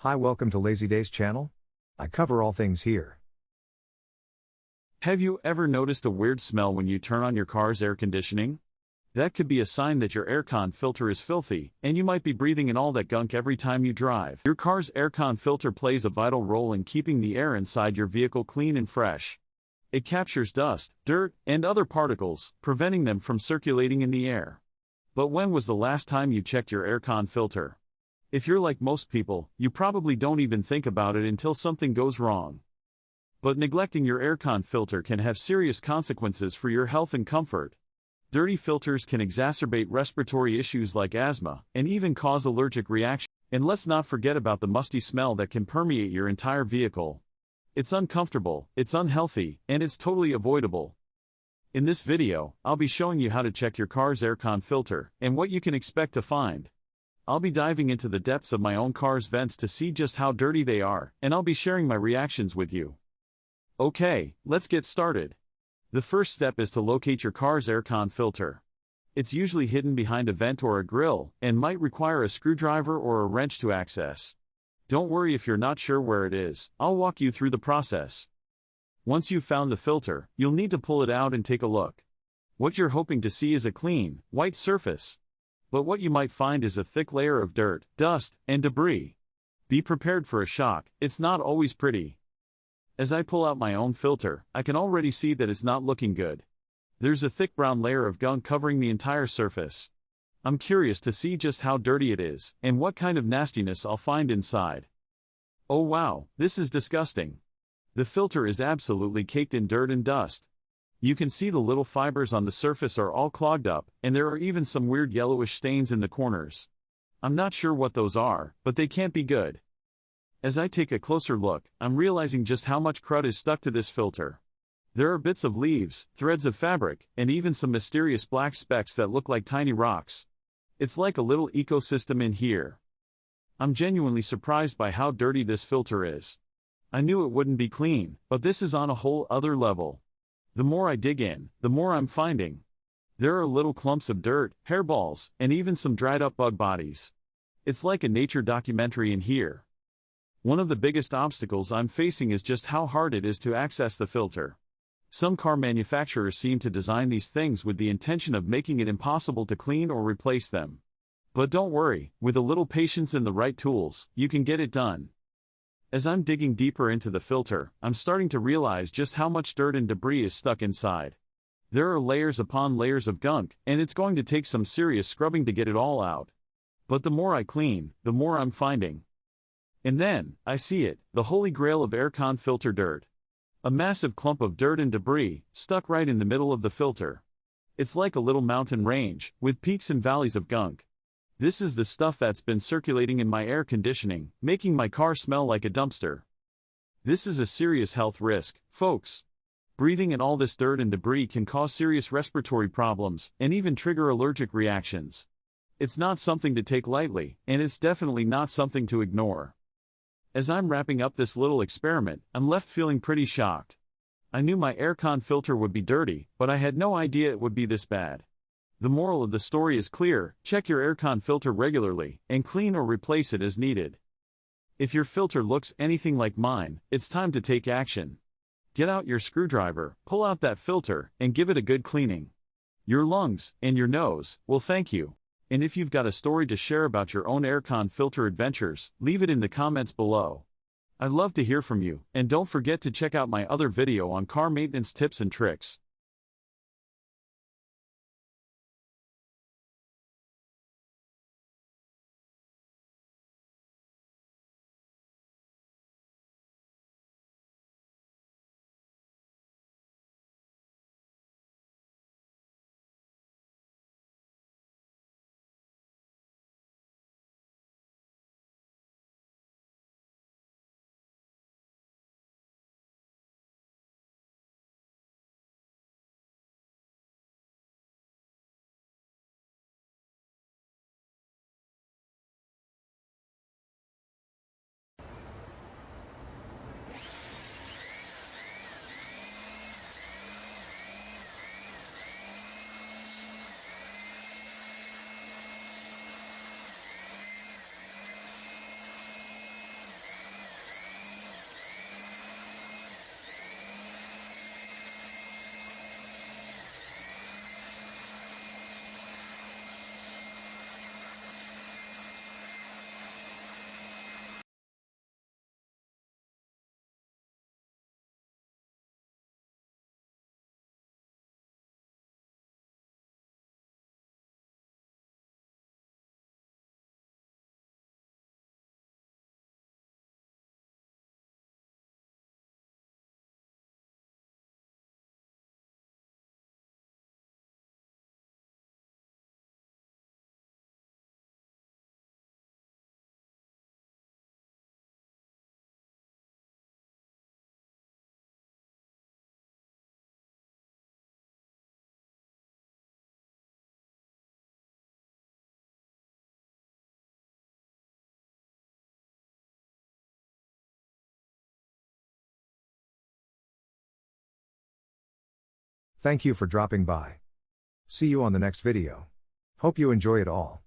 Hi, welcome to Lazy Days channel. I cover all things here. Have you ever noticed a weird smell when you turn on your car's air conditioning? That could be a sign that your aircon filter is filthy, and you might be breathing in all that gunk every time you drive. Your car's aircon filter plays a vital role in keeping the air inside your vehicle clean and fresh. It captures dust, dirt, and other particles, preventing them from circulating in the air. But when was the last time you checked your aircon filter? If you're like most people, you probably don't even think about it until something goes wrong. But neglecting your aircon filter can have serious consequences for your health and comfort. Dirty filters can exacerbate respiratory issues like asthma, and even cause allergic reactions. And let's not forget about the musty smell that can permeate your entire vehicle. It's uncomfortable, it's unhealthy, and it's totally avoidable. In this video, I'll be showing you how to check your car's aircon filter, and what you can expect to find. I'll be diving into the depths of my own car's vents to see just how dirty they are, and I'll be sharing my reactions with you. Okay, let's get started. The first step is to locate your car's aircon filter. It's usually hidden behind a vent or a grill, and might require a screwdriver or a wrench to access. Don't worry if you're not sure where it is, I'll walk you through the process. Once you've found the filter, you'll need to pull it out and take a look. What you're hoping to see is a clean, white surface. But what you might find is a thick layer of dirt, dust, and debris. Be prepared for a shock, it's not always pretty. As I pull out my own filter, I can already see that it's not looking good. There's a thick brown layer of gunk covering the entire surface. I'm curious to see just how dirty it is, and what kind of nastiness I'll find inside. Oh wow, this is disgusting. The filter is absolutely caked in dirt and dust. You can see the little fibers on the surface are all clogged up, and there are even some weird yellowish stains in the corners. I'm not sure what those are, but they can't be good. As I take a closer look, I'm realizing just how much crud is stuck to this filter. There are bits of leaves, threads of fabric, and even some mysterious black specks that look like tiny rocks. It's like a little ecosystem in here. I'm genuinely surprised by how dirty this filter is. I knew it wouldn't be clean, but this is on a whole other level. The more I dig in, the more I'm finding. There are little clumps of dirt, hairballs, and even some dried up bug bodies. It's like a nature documentary in here. One of the biggest obstacles I'm facing is just how hard it is to access the filter. Some car manufacturers seem to design these things with the intention of making it impossible to clean or replace them. But don't worry, with a little patience and the right tools, you can get it done. As I'm digging deeper into the filter, I'm starting to realize just how much dirt and debris is stuck inside. There are layers upon layers of gunk, and it's going to take some serious scrubbing to get it all out. But the more I clean, the more I'm finding. And then, I see it, the holy grail of aircon filter dirt. A massive clump of dirt and debris, stuck right in the middle of the filter. It's like a little mountain range, with peaks and valleys of gunk. This is the stuff that's been circulating in my air conditioning, making my car smell like a dumpster. This is a serious health risk, folks. Breathing in all this dirt and debris can cause serious respiratory problems, and even trigger allergic reactions. It's not something to take lightly, and it's definitely not something to ignore. As I'm wrapping up this little experiment, I'm left feeling pretty shocked. I knew my aircon filter would be dirty, but I had no idea it would be this bad. The moral of the story is clear: check your aircon filter regularly, and clean or replace it as needed. If your filter looks anything like mine, it's time to take action. Get out your screwdriver, pull out that filter, and give it a good cleaning. Your lungs, and your nose, will thank you. And if you've got a story to share about your own aircon filter adventures, leave it in the comments below. I'd love to hear from you, and don't forget to check out my other video on car maintenance tips and tricks. Thank you for dropping by. See you on the next video. Hope you enjoy it all.